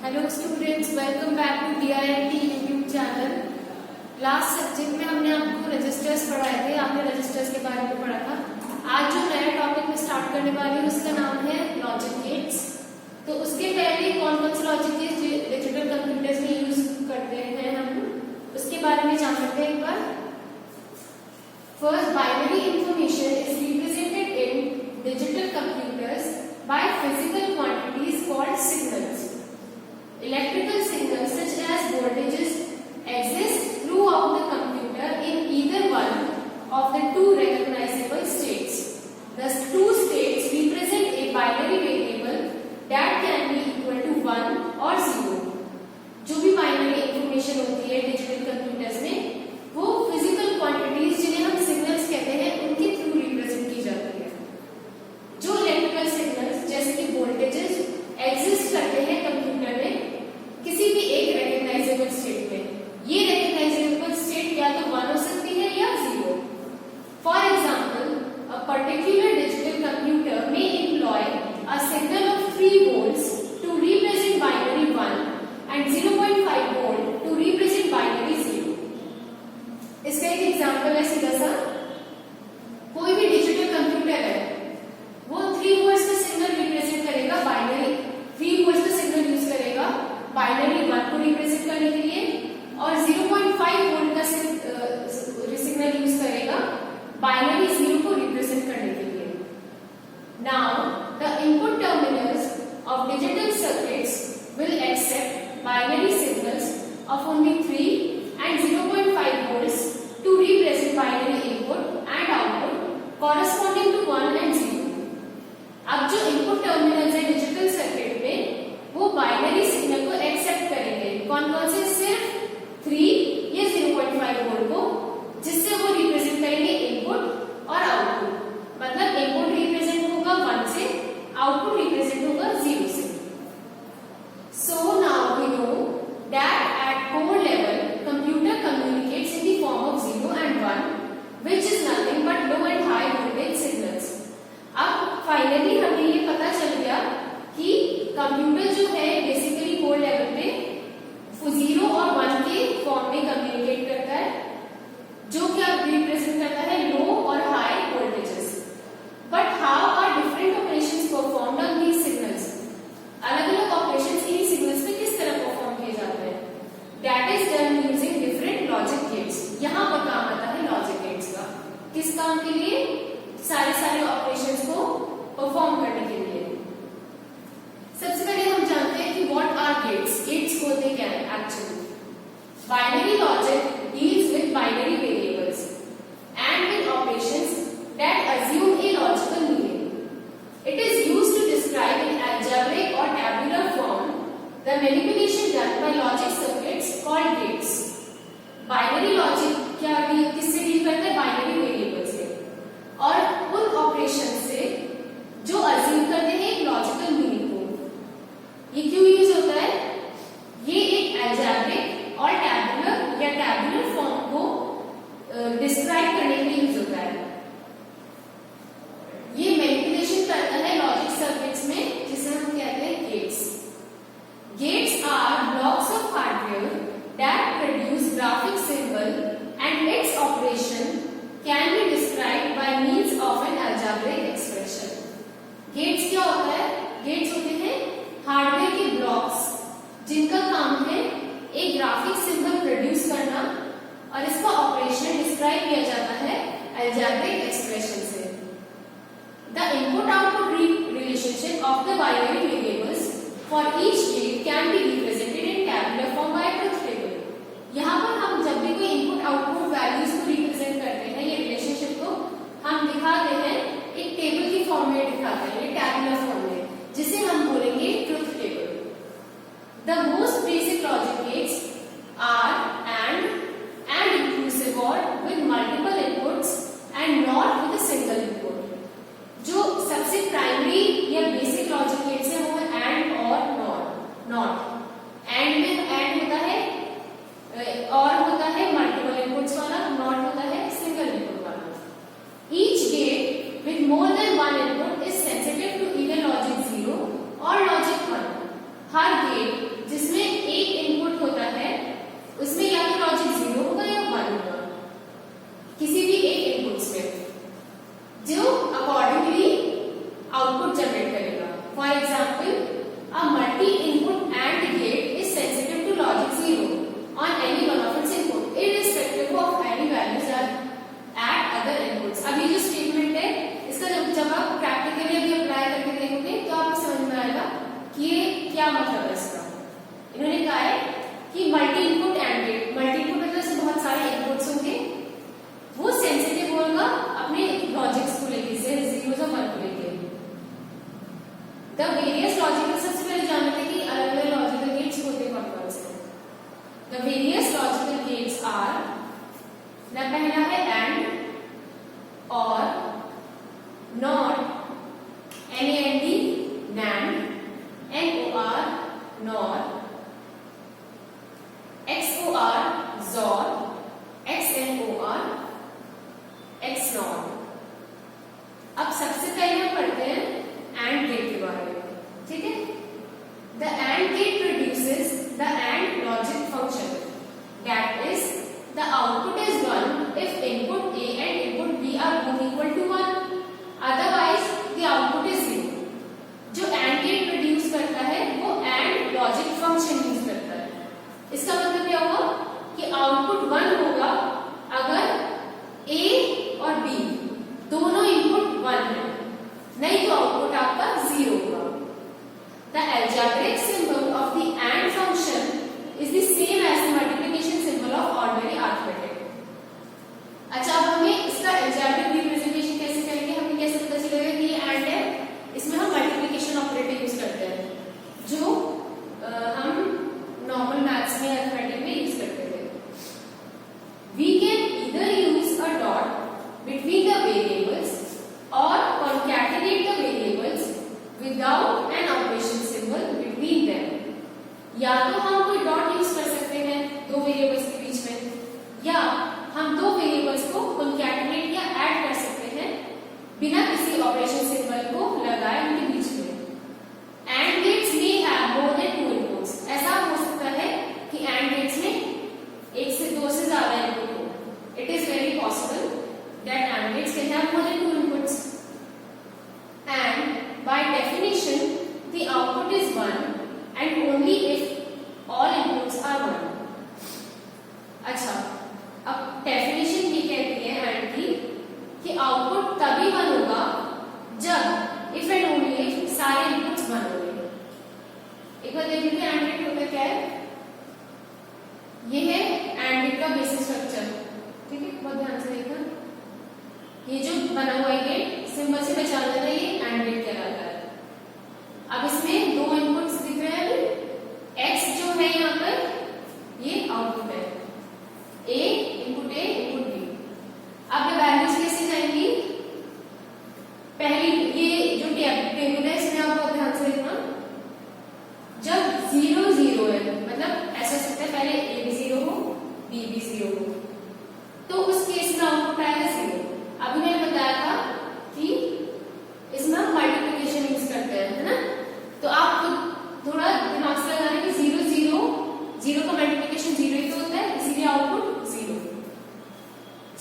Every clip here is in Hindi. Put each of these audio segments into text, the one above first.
Hello students, welcome back to DIIT YouTube channel. Last subject में हमने आपको रजिस्टर्स पढ़ाए थे, आपने रजिस्टर्स के बारे में पढ़ा था। आज जो नया टॉपिक में स्टार्ट करने वाली हूँ उसका नाम है लॉजिक गेट्स। तो उसके पहले कौन कौन से लॉजिक गेट्स डिजिटल कंप्यूटर्स में यूज करते हैं हम उसके बारे में जान सकते हैं एक बार। First, binary information is represented in digital computers by physical quantities called signals. Electrical signals such as voltages exist throughout the computer in either one of the two recognizable states. Thus, two states represent a binary variable that can be equal to 1 or 0. जो भी binary information होती है digital computers में, वो physical quantities जिन्हें हम signals कहते हैं उनके through represent की जाती है। जो electrical signals जैसे कि voltages exist करते हैं कंप्यूटर में किसी भी एक रिकॉग्नाइजेबल स्टेट में। ये रिकॉग्नाइजेबल स्टेट या तो 1 हो सकती है या 0। For example, a particular digital computer में employ a signal of 3 volts to represent binary 1 and 0.5 volt to represent binary 0। इसका एक एग्जांपल है सीधा सा, कोई भी डिजिटल कंप्यूटर है वो 3 volts का सिग्नल रिप्रेजेंट करेगा बाइनरी, 3 volts का सिग्नल यूज करेगा बाइनरी 1 को रिप्रेजेंट करने के लिए और 0.5 वोल्ट का सिग्नल यूज करेगा बाइनरी 0 को रिप्रेजेंट करने के लिए। Now the input terminals of digital circuits will accept binary signals of only 3 and 0.5 volts to represent binary input and output corresponding to 1 and 0। अब जो इनपुट टर्मिनल्स है डिजिटल सर्किट में वो बाइनरी सिग्नल को एक्सेप्ट करेंगे। कौन कौन से? सिर्फ 3 या 0.5 वोल्ट को, जिससे वो रिप्रेजेंट करेंगे इनपुट और आउटपुट। मतलब इनपुट रिप्रेजेंट होगा 1 से, आउटपुट रिप्रेजेंट होगा 0 से। So now we know that at code level computer communicates in the form of 0 and 1 which is nothing but low and high voltage signals। अब फाइनली हमें ये पता चल गया कि कंप्यूटर जो है बेसिकली कोड लेवल पे 0 और 1 के फॉर्म में कम्युनिकेट करता है, जो क्या रिप्रेजेंट करता है लो और high voltages. But how are different operations performed on these signals? अलग अलग ऑपरेशंस इन सिग्नल्स पे किस तरह परफॉर्म किए जाते हैं? That is done using different logic gates. यहाँ पर काम आता है लॉजिक गेट्स का। किस काम के लिए? सारे ऑपरेशंस को परफॉर्म करने के लिए। सबसे पहले हम जानते हैं कि व्हाट आर गेट्स। गेट्स होते क्या है actually? Binary logic deals with binary variables and with operations that assume a logical meaning. It is used to describe in algebraic or tabular form the manipulation done by logic circuits called gates. Binary logic क्या किससे डील करता है? बाइनरी वेरिएबल से और उन ऑपरेशन से जो अज्यूम करते हैं एक लॉजिकल मीनिंग। ये क्यों यूज होता है? ये एक अलजेब्रिक और टैबुलर या टैबुलर फॉर्म को डिस्क्राइब करने के लिए यूज होता है। ये मैनिपुलेशन करता है लॉजिक सर्किट्स में, जिसे हम कहते हैं gates. Gates are blocks of hardware that produce graphic symbol and its operation can be described by means of an algebraic expression. Gates क्या होता है? गेट्स होते हैं हार्डवेयर के ब्लॉक्स जिनका काम है एक ग्राफिक सिंबल प्रोड्यूस करना और इसका ऑपरेशन डिस्क्राइब किया जाता है अलजेब्रिक एक्सप्रेशन से। The input output relationship of the binary variables for each get can be represented in tabular form by truth table. यहाँ पर हम जब भी कोई इनपुट आउटपुट वैल्यूज को रिप्रेजेंट करते हैं, ये रिलेशनशिप को हम दिखाते हैं एक टेबल की फॉर्म में दिखाते हैं, ये टैबुलर फॉर्म में, जिसे हम बोलेंगे truth table. The most basic logic gates are and inclusive or with multiple inputs and not with a single input. जो सबसे प्राइमरी या बेसिक लॉजिक गेट्स है वो है एंड और नॉट। एंड में एंड होता है और होता है मल्टीपल इनपुट्स वाला, नॉट होता है सिंगल इनपुट वाला। Each gate with more than one input is sensitive to either क्या मतलब है इसका? इन्होंने कहा है कि multi input and gate, multi input मतलब से बहुत सारे इनपुट्स होंगे, वो सेंसिटिव होगा अपने लॉजिक्स को लेके, से जीरो से वन को लेके। द वेरियस लॉजिकल, सबसे पहले जानते हैं कि अलग अलग लॉजिकल गेट्स होते कौन कौन से। The various logical gates are, न पहला है and, or, not, NAND, NAND, NOR, NOR, XOR, XOR, XNOR, XNOR। अब सबसे पहले हम पढ़ते हैं एंड गेट के बारे में, ठीक है। The and gate produces the and logic function, that is the output is 1 if input A and input B are both equal to 1, otherwise the output is 0। जो एंड गेट प्रोड्यूस करता है वो एंड लॉजिक फंक्शन यूज करता है। इसका मतलब क्या होगा कि आउटपुट 1 होगा अगर A और B दोनों इनपुट 1 है, नहीं तो आउटपुट आपका 0 होगा। The algebraic symbol of the AND function is the same as the multiplication symbol of ordinary arithmetic। अच्छा, अब हमें इसका algebraic रिप्रेजेंटेशन कैसे करेंगे, हमें कैसे पता चलेगा कि ये AND है? इसमें हम मल्टीप्लिकेशन ऑपरेटर यूज करते हैं, जो हम नॉर्मल मैथ्स में, अरिथमेटिक में यूज करते थे। We can either use a dot between the variables or concatenate the variables without an operation symbol between them। या तो हम कोई डॉट यूज कर सकते हैं दो वेरिएबल्स के बीच में, या हम दो वेरिएबल्स को concatenate या ऐड कर सकते हैं बिना किसी ऑपरेशन सिंबल को लगाए उनके बीच में। And gates may have more than 2 inputs. ऐसा हो सकता है कि एंड गेट्स में एक से दो से ज्यादा इनपुट हो। It is very possible that and gates can have more than 2 inputs, and by definition the output is 1 and only if all inputs are 1। अच्छा, अब डेफिनेशन ये कहती है एंड की कि आउटपुट तभी 1 होगा जब इफ एंड ओनली इफ सारे इनपुट्स 1 होंगे। एक बार देख लीजिए एंड गेट होता क्या है। ये है एंड गेट का बेसिक स्ट्रक्चर, ठीक है, बहुत ध्यान से देखना। ये जो बना हुआ है गेट, सिंबल से पहचान लेना ये एंड गेट कहलाता है। अब इसमें दो इनपुट्स दिख रहे हैं, एक्स जो है यहाँ पर ये आउटपुट है, ए इनपुट बी। अब ये वैल्यूज कैसे जाएंगी? पहली ये जो टेबल है इसमें आप बहुत ध्यान से देखना, जब 0 0 है, मतलब ऐसा हो सकता है पहले ए भी 0 हो, बी भी 0 हो, तो उस केस में आउटपुट आएगा 0। अभी मैंने बताया था कि इसमें हम मल्टीप्लिकेशन यूज करते हैं, है ना। तो आप थोड़ा दिमाग से लगाने की 0 0 0 का मल्टीप्लिकेशन 0 ही तो होता है, इसीलिए आउटपुट 0।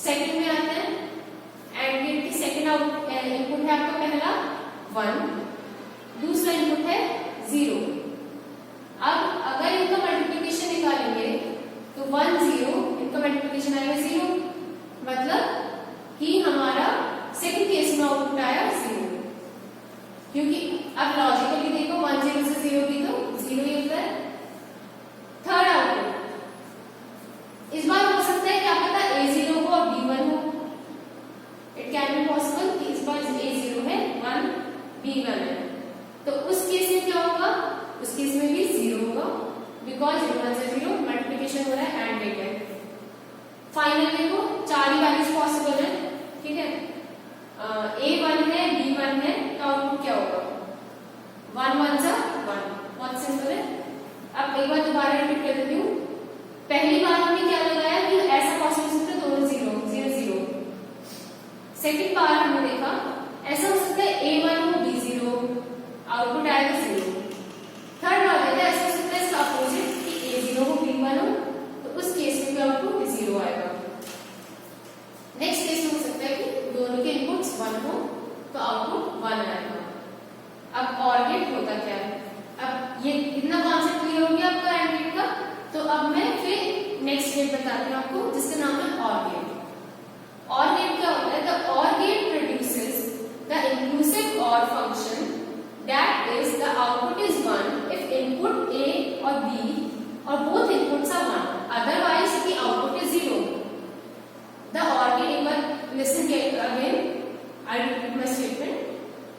सेकंड में आते हैं एंड गेट की सेकंड इनपुट है आपका पहला 1, दूसरा इनपुट है 0। अब अगर इनका मल्टीप्लिकेशन निकालेंगे तो 1 0, इनका मल्टीप्लिकेशन आएगा 0, मतलब कि हमारा सेकंड केस में आउटपुट आया 0। क्योंकि अब लॉजिकली देखो 1 0 से 0 भी तो 0 ही होता है। थर्ड आउटपुट इस बार हो सकता है क्या पता A0 हो और B1 हो। इट कैन बी पॉसिबल कि इस बार A0 है 1 B1 है, तो उस केस में क्या होगा? उस केस में भी 0 होगा, बिकॉज 1 से 0 मल्टीप्लिकेशन हो रहा है एंड गेट है। फाइनल देखो 4 ही वैल्यूज पॉसिबल है, ठीक है। A1 है, B1 है, तो आउटपुट क्या होगा? 1 1 सा 1, बहुत सिंपल है। अब एक बार दोबारा रिपीट कर देती हूँ। पहली बार हमने क्या लगाया कि ऐसा पॉसिबल हो सकता है दोनों 0 0 0। सेकंड बार हमने देखा ऐसा हो सकता है A1 हो B0, आउटपुट आएगा 0। थर्ड बार देखा ऐसा हो सकता है इसका अपोजिट कि A0 हो B1 हो, तो उस केस में भी आउटपुट 0 आएगा। नेक्स्ट केस में हो सकता है कि दोनों के इनपुट्स 1 हो तो आउटपुट 1 आएगा। अब OR गेट होता क्या है? अब ये इतना कॉन्सेप्ट क्लियर हो गया आपका एंड गेट का। तो अब मैं फिर नेक्स्ट गेट बताती हूँ आपको, जिसका नाम है OR गेट। OR गेट क्या होता है? The OR gate produces the inclusive OR function, that is the output is 1 if input और both inputs are 1, otherwise the output is 0. The OR gate, listen again, I repeat my statement.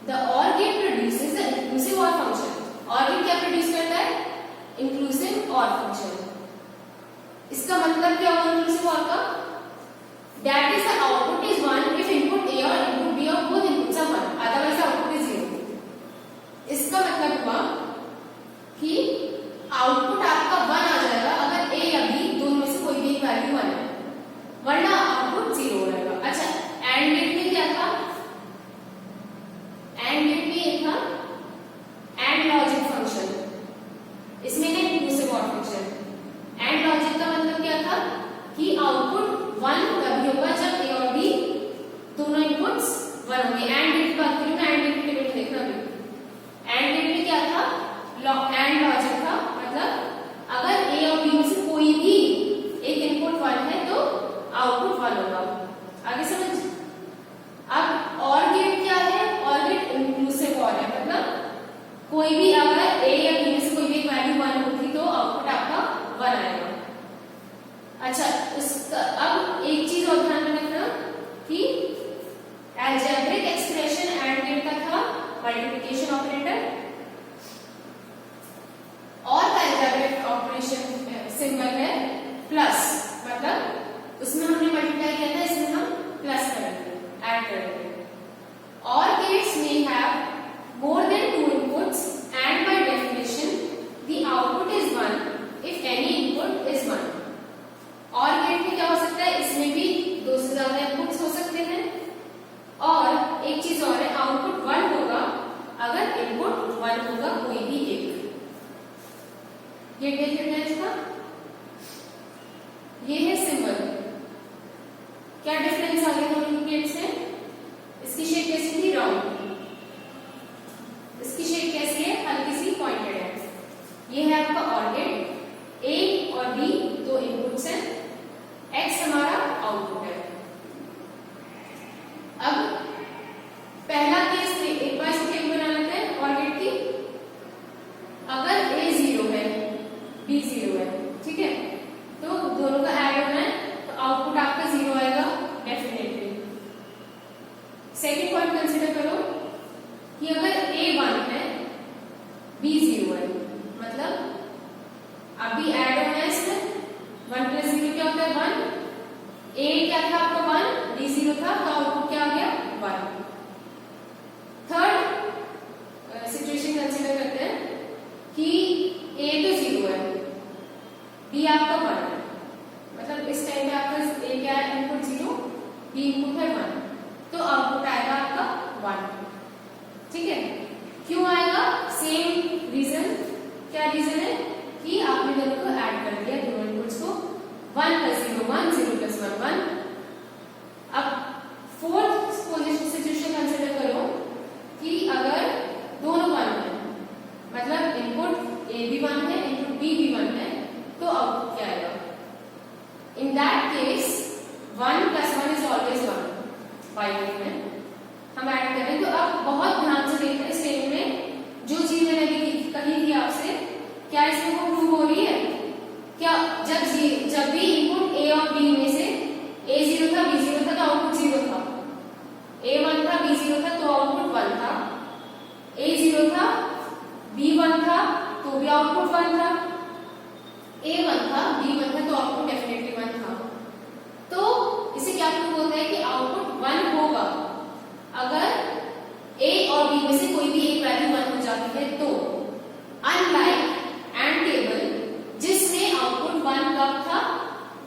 The OR gate produces the inclusive OR function. OR gate क्या प्रोड्यूस करता है? Inclusive OR function. इसका मतलब क्या होगा inclusive OR का? That is the output is 1 if input A or input B or both inputs are 1, otherwise the output is 0. इसका मतलब हुआ कि आउटपुट आपका 1 आ जाएगा अगर A या B दोनों में से कोई भी एक वैल्यू 1 है, वरना आउटपुट 0 हो जाएगा. अच्छा, एंड गेट में क्या था? एंड गेट में ये था एंड लॉजिक फंक्शन, इसमें है inclusive OR function. And logic का मतलब क्या था कि आउटपुट 1 तभी होगा जब A और B दोनों इनपुट्स 1 होंगे. एंड गेट की बात करूं ना, एंड गेट की टेबल देखना भी. एंड गेट में क्या था? एंड लॉजिक था, मतलब अगर A और B में से कोई भी एक इनपुट 1 है तो आउटपुट 1 होगा. आगे समझ. अब OR गेट क्या है? OR गेट इंक्लूसिव OR है, मतलब कोई भी अगर A या B में से कोई भी एक वैल्यू 1 होगी तो आउटपुट आपका 1 आएगा. अच्छा, उसका अब एक चीज और ध्यान में रखना कि अलजेब्रिक एक्सप्रेशन एंड गेट का था मल्टीप्लिकेशन ऑपरेटर, और अलजेब्रिक ऑपरेशन सिंबल है प्लस, मतलब उसमें हमने मल्टीप्लाई किया था, इसमें हम प्लस करेंगे, ऐड करेंगे. Or gates may have more than 2 inputs and by definition the output is 1 if any input is 1. Or gate में क्या हो सकता है? इसमें भी 2 से ज्यादा इनपुट्स हो सकते हैं. और एक चीज और है, आउटपुट 1 होगा अगर इनपुट 1 होगा कोई भी एक. ये गेट कितना है इसका? ये है सिंबल. क्या डिफरेंस आ गया दोनों गेट से? इसकी शेप कैसी थी? राउंड. इसकी शेप कैसी है? हल्की सी पॉइंटेड है. ये है आपका OR गेट. A और B दो इनपुट्स हैं, X हमारा आउटपुट है. अब पहला केस एक बार इसको टेबल बना लेते हैं OR गेट की. अगर A 0 है, B 0 है, ठीक है, तो दोनों का ऐड होना है तो आउटपुट आपका 0 आएगा डेफिनेटली. सेकेंड पॉइंट कंसीडर करो कि अगर A 1 है, B 0 है, मतलब अभी ऐड होना है इसमें 1 + 0 क्या होता है? 1. A क्या था आपका? 1, B 0 था, तो आउटपुट क्या आ गया? 1. थर्ड सिचुएशन कंसीडर करते हैं कि A तो 0 है, B आपका 1 है, मतलब इस टाइम पे आपका A क्या है? इनपुट 0, B इनपुट है 1, तो आउटपुट आएगा आपका 1. ठीक है. क्यों आएगा? Same reason. क्या रीजन है? कि आपने दोनों को ऐड कर दिया, दोनों इनपुट्स को. 1 + 0 1, 0 + 1 1. अब फोर्थ सिचुएशन कंसीडर करो कि अगर दोनों 1 है, मतलब इनपुट A भी 1 है, इनपुट B भी 1 है, तो आउटपुट क्या आएगा? In that case 1 + 1 is always 1. Binary में हम ऐड करें तो अब बहुत ध्यान से देखते हैं. इस टेबल में जो चीज मैंने अभी कही थी आपसे, क्या इसमें वो प्रूव हो रही है? क्या जब भी इनपुट A और B में से A 0 था, B 0 था, तो आउटपुट 0 था. A 1 था, B 0 था, तो आउटपुट 1 था. A 0 था, B 1 था, तो भी आउटपुट 1 था. A 1 था, B 1 था, तो आउटपुट डेफिनेटली 1 था. तो इसे क्या प्रूव होता है कि आउटपुट 1 होगा अगर A और B में से कोई भी एक वैल्यू 1 हो जाती है. तो अनलाइक एंड टेबल जिसमें आउटपुट 1 कब था?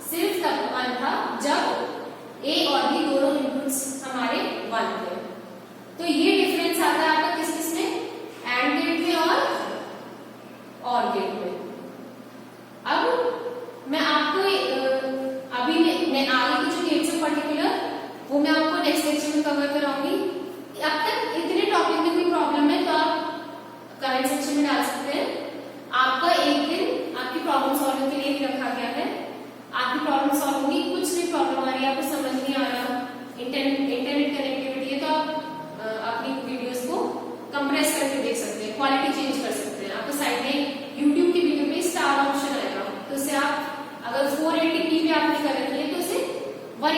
सिर्फ तब 1 था जब A और B दोनों इनपुट्स हमारे 1 थे. तो ये डिफरेंस आता है आपका किस में? एंड गेट में और OR गेट में. अब मैं आपको अभी मैं आगे की जो गेट्स है पर्टिकुलर वो मैं आपको नेक्स्ट लेक्चर में कवर कराऊंगी. अब तक इतने टॉपिक में कोई प्रॉब्लम है तो आप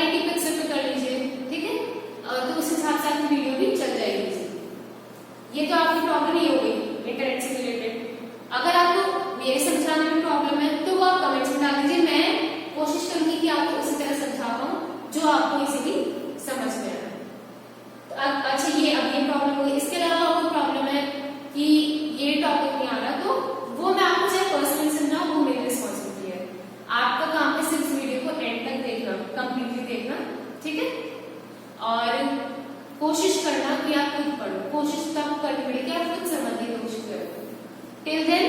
20 पिक्सल पे कर लीजिए, ठीक है। तो उस हिसाब से आपकी वीडियो भी चल जाएगी। ये तो आपकी प्रॉब्लम नहीं होगी इंटरनेट से रिलेटेड। अगर आपको मेरे समझाने में प्रॉब्लम है तो वो आप कमेंट्स में डाल दीजिए, मैं कोशिश करूंगी कि आपको उसी तरह समझा पाऊँ जो आपको इजीली समझ में आए। तो अच्छा अब ये प्रॉब्लम होगी। इसके अलावा और प्रॉब्लम है कि ये टॉपिक नहीं आ रहा, तो वो मैं आपको चाहे पर्सनली समझाऊं, वो मेरी रिस्पॉन्सिबिलिटी है। आपका काम है सिर्फ वीडियो को एंड तक देखना, कंप्लीटली देखना, ठीक है। और कोशिश करना कि आप खुद पढ़ो, कोशिश तब करनी पड़ेगी आप खुद समझने की कोशिश करो। Till then